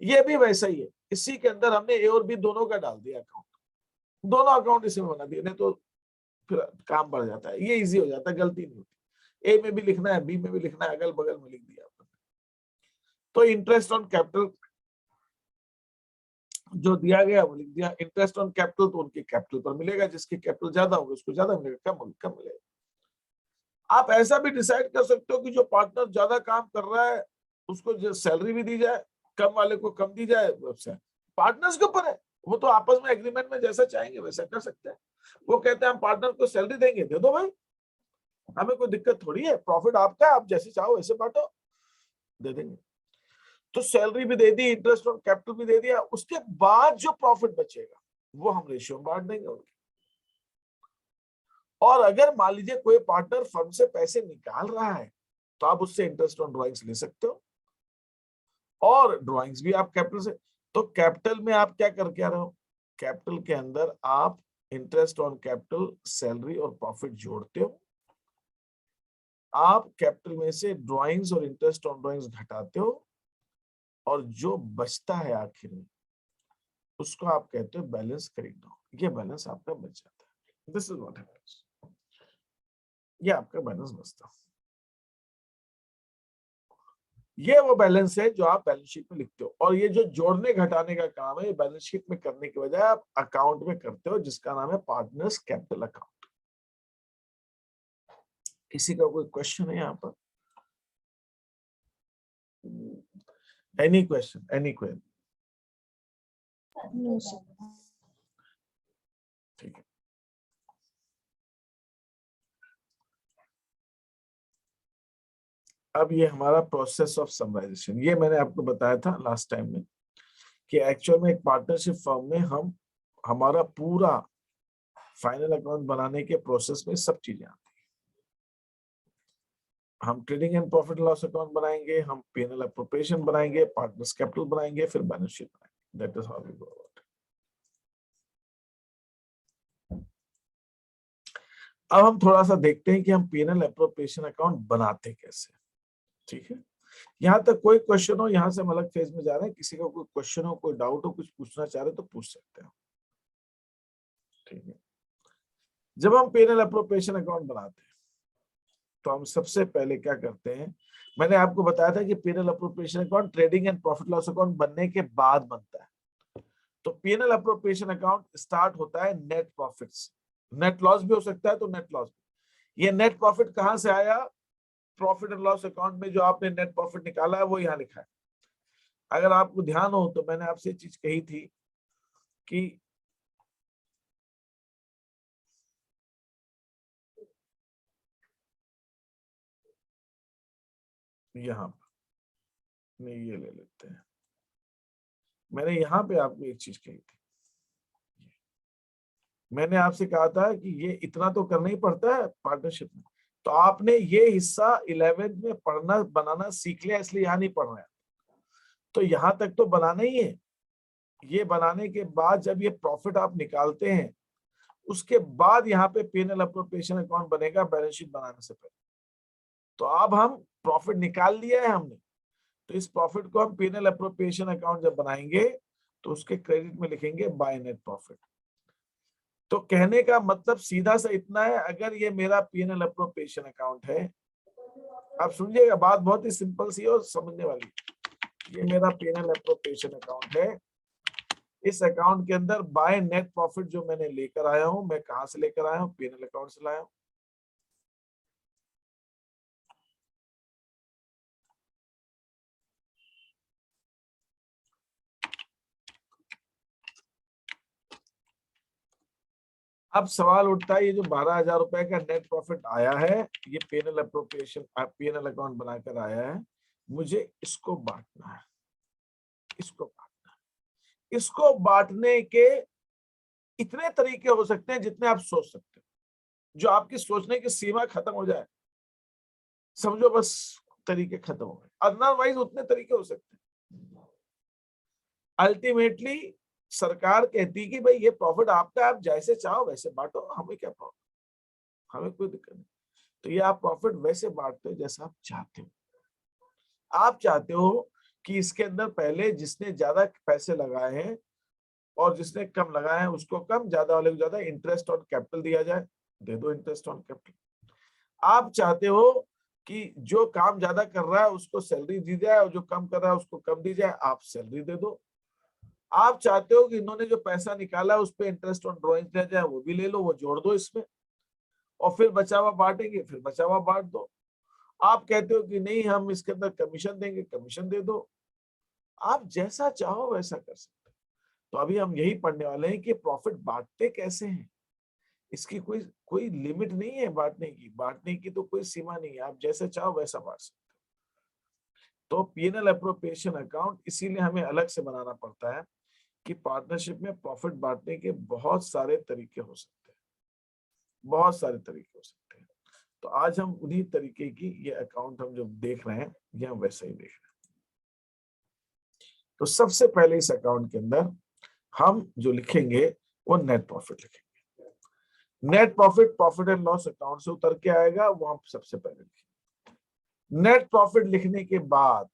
ये भी वैसा ही है। इसी के अंदर हमने ए और बी दोनों का डाल दिया अकाउंट, दोनों अकाउंट इसमें बना दिए, नहीं तो फिर काम बढ़ जाता है। ये इजी हो जाता है, गलती नहीं होती। ए में भी लिखना है, बी में भी लिखना है, अगल बगल में लिख दिया आपने। तो इंटरेस्ट ऑन कैपिटल जो दिया गया वो लिख दिया। इंटरेस्ट ऑन कैपिटल तो उनके कैपिटल पर मिलेगा, जिसकी कैपिटल ज्यादा होगी उसको ज्यादा मिलेगा, कम मिलेगा। आप ऐसा भी डिसाइड कर सकते हो कि जो पार्टनर ज्यादा काम कर रहा है उसको जो सैलरी भी दी जाए, कम वाले को कम दी जाए। पार्टनर्स के ऊपर है, वो तो आपस में एग्रीमेंट में जैसा चाहेंगे वैसा कर सकते हैं। वो कहते हैं हम पार्टनर को सैलरी देंगे, दे दो भाई, हमें कोई दिक्कत थोड़ी है, प्रॉफिट आपका है, आप जैसे चाहो वैसे बांटो, दे देंगे। तो सैलरी भी दे दी, इंटरेस्ट ऑन कैपिटल भी दे दिया, उसके बाद जो प्रॉफिट बचेगा वो हम रेशियो में बांट देंगे उनके। और अगर मान लीजिए कोई पार्टनर फर्म से पैसे निकाल रहा है तो आप उससे इंटरेस्ट ऑन ड्रॉइंग्स ले सकते हो, और ड्रॉइंग्स भी आप कैपिटल से। तो कैपिटल में आप क्या करके आ रहे हो, कैपिटल के अंदर आप इंटरेस्ट ऑन कैपिटल, सैलरी और प्रॉफिट जोड़ते हो। आप कैपिटल में से ड्रॉइंग्स और इंटरेस्ट ऑन ड्रॉइंग्स घटाते हो, और जो बचता है आखिर में उसको आप कहते हो बैलेंस खरीदो। ये बैलेंस आपका बच जाता है। दिस इज व्हाट हैपेंस, ये आपका बैलेंस बचता है। ये वो बैलेंस है जो आप बैलेंस शीट में लिखते हो, और ये जो जोड़ने घटाने का काम है ये बैलेंस शीट में करने के बजाय आप अकाउंट में करते हो, जिसका नाम है पार्टनर्स कैपिटल अकाउंट। किसी का कोई क्वेश्चन है यहाँ पर? Any question, any query? No sir. ठीक है। अब ये हमारा प्रोसेस ऑफ समराइजेशन, ये मैंने आपको बताया था लास्ट टाइम में कि एक्चुअल में एक पार्टनरशिप फर्म में हम हमारा पूरा फाइनल अकाउंट बनाने के प्रोसेस में सब चीजें आती हैं। हम trading and profit loss account बनाएंगे, हम P&L एप्रोप्रिएशन बनाएंगे, पार्टनर्स कैपिटल बनाएंगे, फिर बैलेंस शीट बनाएंगे। That is how we go about. अब हम थोड़ा सा देखते हैं कि हम P&L एप्रोप्रिएशन अकाउंट बनाते कैसे। ठीक है, यहाँ तक कोई क्वेश्चन हो? यहाँ से हम अलग फेज में जा रहे हैं, किसी का कोई क्वेश्चन हो, कोई डाउट हो, कुछ पूछना चाह रहे तो पूछ सकते हैं। ठीक है, जब हम P&L एप्रोप्रिएशन अकाउंट बनाते हैं तो हम सबसे पहले क्या करते हैं, मैंने आपको बताया था कि P&L appropriation account trading and profit loss account बनने के बाद बनता है। तो P&L एप्रोप्रिएशन अकाउंट स्टार्ट होता है नेट प्रॉफिट से, नेट लॉस भी हो सकता है तो नेट लॉस। ये नेट प्रॉफिट कहां से आया? प्रॉफिट एंड लॉस अकाउंट में जो आपने नेट प्रॉफिट निकाला है वो यहाँ लिखा है। अगर आपको ध्यान हो तो मैंने आपसे चीज कही थी कि यहाँ पर नहीं, ये ले लेते हैं। मैंने यहाँ पे आपको एक चीज कही थी, मैंने आपसे कहा था कि ये इतना तो करना ही पड़ता है पार्टनरशिप में। तो आपने ये हिस्सा 11th में पढ़ना बनाना सीख लिया, इसलिए यहाँ नहीं पढ़ रहे हैं। तो यहाँ तक तो बनाना ही है। ये बनाने के बाद जब ये प्रॉफिट आप निकालते हैं उसके बाद यहाँ पे P&L एप्रोप्रिएशन अकाउंट बनेगा बैलेंस शीट बनाने से पहले। तो अब हम प्रॉफिट निकाल लिया है हमने, तो इस प्रॉफिट को हम P&L एप्रोप्रिएशन अकाउंट जब बनाएंगे तो उसके क्रेडिट में लिखेंगे बाय नेट प्रॉफिट। तो कहने का मतलब सीधा सा इतना है, अगर ये मेरा P&L एप्रोप्रिएशन अकाउंट है, आप सुनिएगा बात बहुत ही सिंपल सी और समझने वाली। ये मेरा P&L एप्रोप्रिएशन अकाउंट है, इस अकाउंट के अंदर बाय नेट प्रॉफिट जो मैंने लेकर आया हूं, मैं कहां से लेकर आया हूं? P&L अकाउंट से लाया हूं। अब सवाल उठता है, ये जो 12,000 रुपए का नेट प्रॉफिट आया है, ये P&L एप्रोप्रिएशन P&L अकाउंट बनाकर आया है, मुझे इसको बांटना है, इसको बांटना है। इसको बांटने के इतने तरीके हो सकते हैं जितने आप सोच सकते हो, जो आपकी सोचने की सीमा खत्म हो जाए समझो बस तरीके खत्म हो गए, अदरवाइज उतने तरीके हो सकते हैं। अल्टीमेटली सरकार कहती कि भाई ये प्रॉफिट आपका, आप जैसे चाहो वैसे बांटो, हमें क्या प्रॉब्लम, हमें कोई दिक्कत नहीं। तो ये आप प्रॉफिट वैसे बांटते हो जैसा आप चाहते हो। आप चाहते हो कि इसके अंदर पहले जिसने ज्यादा पैसे लगाए हैं और जिसने कम लगाए हैं उसको कम, ज्यादा वाले को ज्यादा इंटरेस्ट ऑन कैपिटल दिया जाए, दे दो इंटरेस्ट ऑन कैपिटल। आप चाहते हो कि जो काम ज्यादा कर रहा है उसको सैलरी दी जाए और जो कम कर रहा है उसको कम दी जाए, आप सैलरी दे दो। आप चाहते हो कि इन्होंने जो पैसा निकाला उस पर इंटरेस्ट ऑन ड्रॉइंग दिया जाए, वो भी ले लो, वो जोड़ दो इसमें, और फिर बचा हुआ बांटेंगे, फिर बचा हुआ बांट दो। आप कहते हो कि नहीं हम इसके अंदर कमीशन देंगे, कमीशन दे दो। आप जैसा चाहो वैसा कर सकते हो। तो अभी हम यही पढ़ने वाले हैं कि प्रॉफिट बांटते कैसे हैं। इसकी कोई कोई लिमिट नहीं है बांटने की तो कोई सीमा नहीं है, आप जैसे चाहो वैसा बांट सकते हो। तो पीएनएल एप्रोप्रिएशन अकाउंट इसीलिए हमें अलग से बनाना पड़ता है कि पार्टनरशिप में प्रॉफिट बांटने के बहुत सारे तरीके हो सकते हैं, बहुत सारे तरीके हो सकते हैं। तो आज हम उन्हीं तरीके की ये अकाउंट हम जो देख रहे हैं ये हम वैसे ही देख रहे हैं। तो सबसे पहले इस अकाउंट के अंदर हम जो लिखेंगे वो नेट प्रॉफिट लिखेंगे। Net profit profit and loss account से उतर के आएगा, वो हम सबसे पहले लिखेंगे। नेट प्रॉफिट लिखने के बाद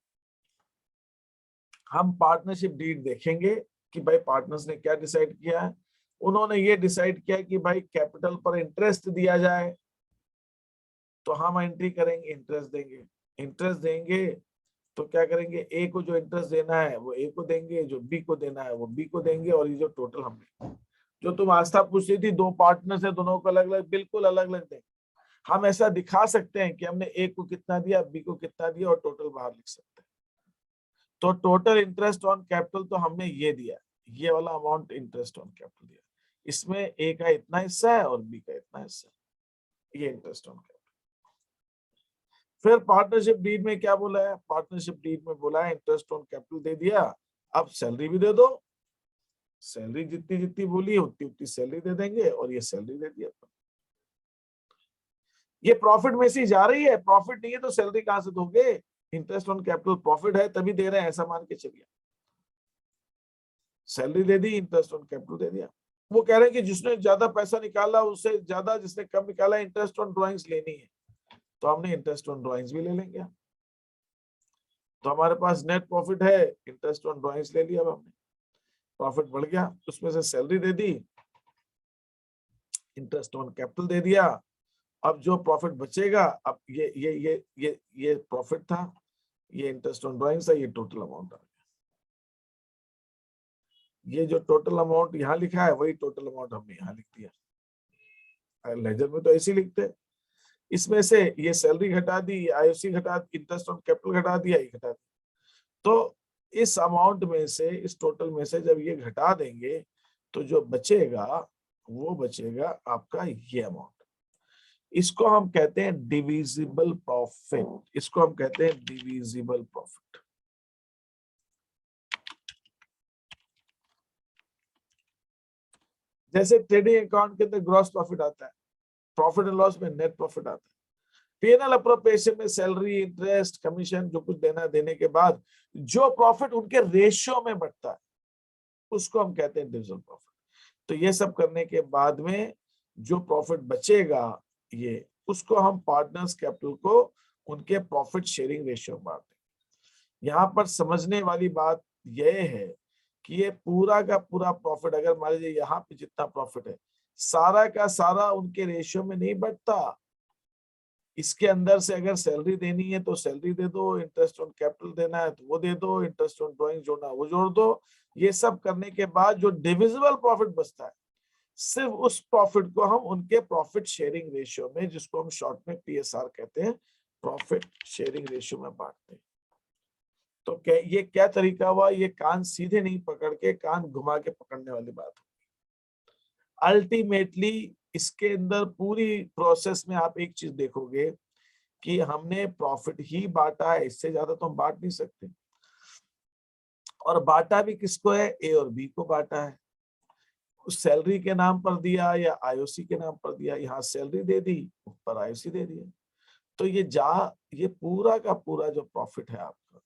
हम पार्टनरशिप डीड देखेंगे कि भाई पार्टनर्स ने क्या डिसाइड किया है। उन्होंने ये डिसाइड किया कि भाई कैपिटल पर इंटरेस्ट दिया जाए, तो हम एंट्री करेंगे इंटरेस्ट देंगे। इंटरेस्ट देंगे तो क्या करेंगे, ए को जो इंटरेस्ट देना है वो ए को देंगे, जो बी को देना है वो बी को देंगे, और ये जो टोटल हमने, जो तुम आस्था पूछ रही थी, दो पार्टनर्स है, दोनों को अलग अलग, बिल्कुल अलग अलग देंगे। हम ऐसा दिखा सकते हैं कि हमने ए को कितना दिया, बी को कितना दिया, और टोटल बाहर लिख सकते हैं। तो टोटल इंटरेस्ट ऑन कैपिटल तो हमने ये दिया, ये वाला अमाउंट इंटरेस्ट ऑन कैपिटल दिया, इसमें ए का इतना हिस्सा है और बी का इतना हिस्सा है, ये इंटरेस्ट ऑन कैपिटल। फिर पार्टनरशिप डीड में क्या बोला है, पार्टनरशिप डीड में बोला है इंटरेस्ट ऑन कैपिटल दे दिया, अब सैलरी भी दे दो, सैलरी जितनी जितनी बोली है उतनी उतनी सैलरी दे देंगे, और ये सैलरी दे दिया। ये प्रॉफिट में से जा रही है, प्रॉफिट नहीं है तो सैलरी कहां से दोगे। इंटरेस्ट ऑन कैपिटल प्रॉफिट है तभी दे रहे हैं, ऐसा मान के चलिए। सैलरी दे दी, इंटरेस्ट ऑन कैपिटल दे दिया। वो कह रहे हैं कि जिसने ज्यादा पैसा निकाला उससे ज्यादा जिसने कम निकाला इंटरेस्ट ऑन ड्रॉइंग्स लेनी है, तो हमने इंटरेस्ट ऑन ड्रॉइंग्स भी ले लेंगे। तो हमारे पास नेट प्रॉफिट है, इंटरेस्ट ऑन ड्रॉइंग्स ले लिया, अब हमने प्रॉफिट बढ़ गया, उसमें से सैलरी दे दी, इंटरेस्ट ऑन कैपिटल दे दिया। अब जो प्रॉफिट बचेगा, अब ये प्रॉफिट था, ये इंटरेस्ट ऑन ड्रॉइंग्स था, ये टोटल अमाउंट आ गया। ये जो टोटल अमाउंट यहाँ लिखा है वही टोटल अमाउंट हमने यहाँ लिख दिया। लेजर में तो ऐसे ही लिखते हैं। इसमें से ये सैलरी घटा दी, आईओसी घटा, इंटरेस्ट ऑन कैपिटल घटा दिया, ये घटा दिया। तो इस अमाउंट में से, इस टोटल में से जब ये घटा देंगे तो जो बचेगा वो बचेगा आपका ये अमाउंट। इसको हम कहते हैं डिविजिबल प्रॉफिट, इसको हम कहते हैं डिविजिबल प्रॉफिट। जैसे ट्रेडिंग अकाउंट के अंदर ग्रॉस प्रॉफिट आता है, प्रॉफिट एंड लॉस में नेट प्रॉफिट आता है। पीएनएल अप्रोप्रिएशन में सैलरी, इंटरेस्ट, कमीशन जो कुछ देना देने के बाद जो प्रॉफिट उनके रेशियो में बढ़ता है उसको हम कहते हैं डिविजिबल प्रॉफिट। तो ये सब करने के बाद में जो प्रॉफिट बचेगा ये, उसको हम पार्टनर्स कैपिटल को उनके प्रॉफिट शेयरिंग रेशियो में बांट देंगे। यहाँ पर समझने वाली बात यह है कि ये पूरा का पूरा प्रॉफिट, अगर मान लीजिए यहाँ पे जितना प्रॉफिट है सारा का सारा उनके रेशियो में नहीं बढ़ता। इसके अंदर से अगर सैलरी देनी है तो सैलरी दे दो, इंटरेस्ट ऑन कैपिटल देना है तो वो दे दो, इंटरेस्ट ऑन ड्रॉइंग जोड़ना वो जोड़ दो। ये सब करने के बाद जो डिविजिबल प्रॉफिट बचता है, सिर्फ उस प्रॉफिट को हम उनके प्रॉफिट शेयरिंग रेशियो में, जिसको हम शॉर्ट में पीएसआर कहते हैं, प्रॉफिट शेयरिंग रेशियो में बांटते हैं। तो ये क्या तरीका हुआ, ये कान सीधे नहीं पकड़ के कान घुमा के पकड़ने वाली बात है। अल्टीमेटली इसके अंदर पूरी प्रोसेस में आप एक चीज देखोगे कि हमने प्रॉफिट ही बांटा है, इससे ज्यादा तो हम बांट नहीं सकते। और बांटा भी किसको है, ए और बी को बांटा है। उस सैलरी के नाम पर दिया या आईओसी के नाम पर दिया, यहाँ सैलरी दे दी, ऊपर आईओसी दे दिया। तो ये पूरा का पूरा जो प्रॉफिट है आपका,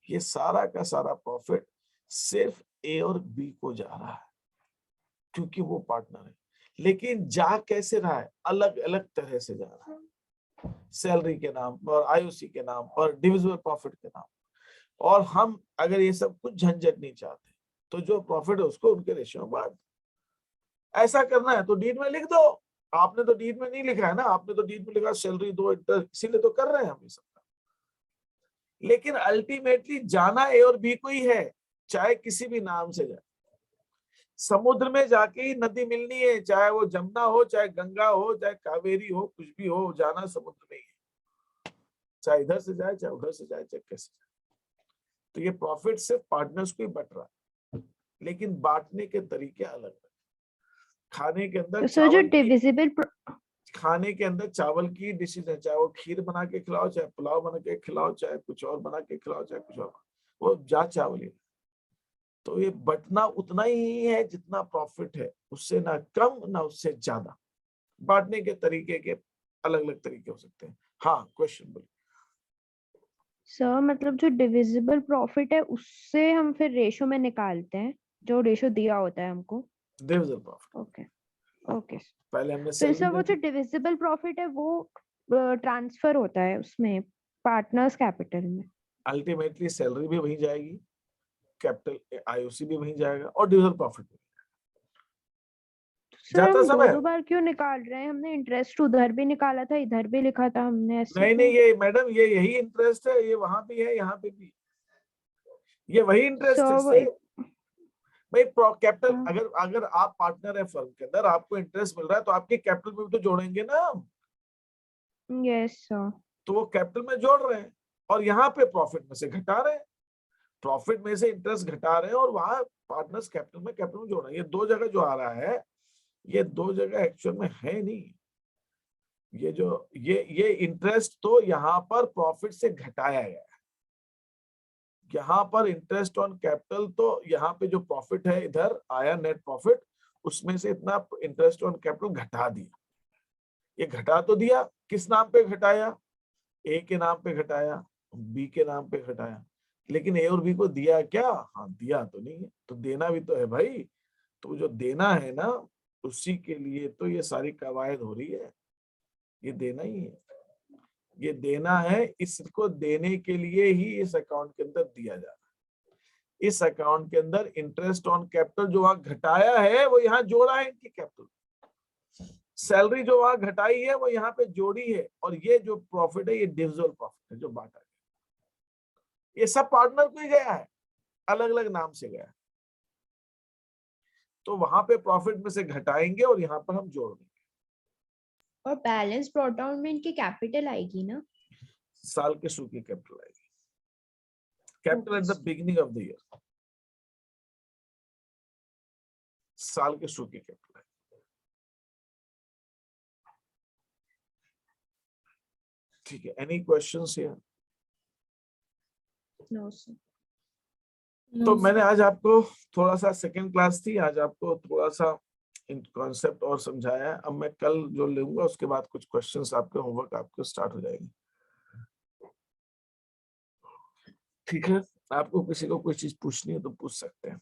ये सारा का सारा प्रॉफिट सिर्फ ए और बी को जा रहा है क्योंकि वो पार्टनर है। लेकिन जा कैसे रहा है? अलग अलग तरह से जा रहा है, सैलरी के नाम पर, आईओसी के नाम पर, डिविजिबल प्रॉफिट के नाम पर। और हम अगर ये सब कुछ झंझट नहीं चाहते तो जो प्रॉफिट है उसको उनके रेशियो में बांट। ऐसा करना है तो डीड में लिख दो। आपने तो डीड में नहीं लिखा है ना, आपने तो डीड में लिखा सैलरी दो, इसीलिए तो कर रहे हैं हम ये सब। लेकिन अल्टीमेटली जाना ए और बी को ही है, चाहे किसी भी नाम से जाए। समुद्र में जाके ही नदी मिलनी है, चाहे वो जमुना हो, चाहे गंगा हो, चाहे कावेरी हो, कुछ भी हो, जाना समुद्र में ही है। चाहे इधर से जाए, चाहे उधर से जाए, चाहे कैसे जाए। तो ये प्रॉफिट सिर्फ पार्टनर्स को ही बट रहा है, लेकिन बांटने के तरीके अलग है। खाने के अंदर खाने के अंदर चावल की डिशेज है, चाहे वो खीर बना के खिलाओ, चाहे पुलाव बना के खिलाओ, चाहे कुछ और बना के खिलाओ, चाहे कुछ और, वो जा चावल ही। तो ये बटना उतना ही है जितना प्रॉफिट है, उससे ना कम ना उससे ज्यादा। बांटने के तरीके के अलग अलग तरीके हो सकते हैं। हाँ, क्वेश्चन बोलिए सर। मतलब जो डिविजिबल प्रॉफिट है उससे हम फिर रेशो में निकालते हैं, जो रेशो दिया होता है हमको। Divisible profit. Okay okay. पहले हमने फिर सर वो जो डिविजिबल प्रॉफिट है वो ट्रांसफर होता है उसमें पार्टनर्स कैपिटल में। अल्टीमेटली सैलरी भी वहीं जाएगी, कैपिटल आईओसी भी वहीं जाएगा और डिविजिबल प्रॉफिट भी जाता समय। दो बार क्यों निकाल रहे हैं? हमने इंटरेस्ट उधर भी निकाला था, इधर भी लिखा था हमने ऐसे। नहीं, ये मैडम ये यही इंटरेस्ट है, ये वहां भी है, यहाँ पे भी ये वही इंटरेस्ट है। भाई कैपिटल, अगर आप पार्टनर है फर्म के अंदर, आपको इंटरेस्ट मिल रहा है तो आपके कैपिटल में भी तो जोड़ेंगे ना हम। Yes sir. तो वो कैपिटल में जोड़ रहे हैं और यहाँ पे प्रॉफिट में से घटा रहे हैं, प्रॉफिट में से इंटरेस्ट घटा रहे हैं और वहां पार्टनर्स कैपिटल में जोड़ रहे हैं। ये दो जगह जो आ रहा है, ये दो जगह एक्चुअल में है नहीं। ये जो ये इंटरेस्ट तो यहाँ पर प्रॉफिट से घटाया गया है। यहाँ पर इंटरेस्ट ऑन कैपिटल, तो यहाँ पे जो प्रॉफिट है इधर आया नेट प्रॉफिट, उसमें से इतना इंटरेस्ट ऑन कैपिटल घटा दिया। ये घटा तो दिया, किस नाम पे घटाया? ए के नाम पे घटाया, बी के नाम पे घटाया, लेकिन ए और बी को दिया क्या? हाँ, दिया तो नहीं है, तो देना भी तो है भाई। तो जो देना है ना, उसी के लिए तो ये सारी कवायद हो रही है। ये देना ही है, ये देना है। इसको देने के लिए ही इस अकाउंट के अंदर दिया जा रहा है। इस अकाउंट के अंदर इंटरेस्ट ऑन कैपिटल जो वहां घटाया है वो यहाँ जोड़ा है इनकी कैपिटल। सैलरी जो वहां घटाई है वो यहाँ पे जोड़ी है। और ये जो प्रॉफिट है ये डिविजिबल प्रॉफिट है जो बांटा गया। ये सब पार्टनर को ही गया है, अलग अलग नाम से गया है। तो वहां पे प्रॉफिट में से घटाएंगे और यहाँ पर हम जोड़ देंगे। और बैलेंस ब्रॉट डाउन में इनकी कैपिटल आएगी ना? साल के शुरू की कैपिटल आएगी, capital at the beginning of the year, साल के शुरू की कैपिटल आएगी। ठीक है, any questions here? No sir. तो मैंने आज आपको थोड़ा सा, सेकेंड क्लास थी, आज आपको थोड़ा सा कॉन्सेप्ट और समझाया है। अब मैं कल जो लूंगा उसके बाद कुछ क्वेश्चंस आपके होमवर्क आपके स्टार्ट हो जाएंगे। ठीक है, आपको किसी को कोई चीज पूछनी है तो पूछ सकते हैं।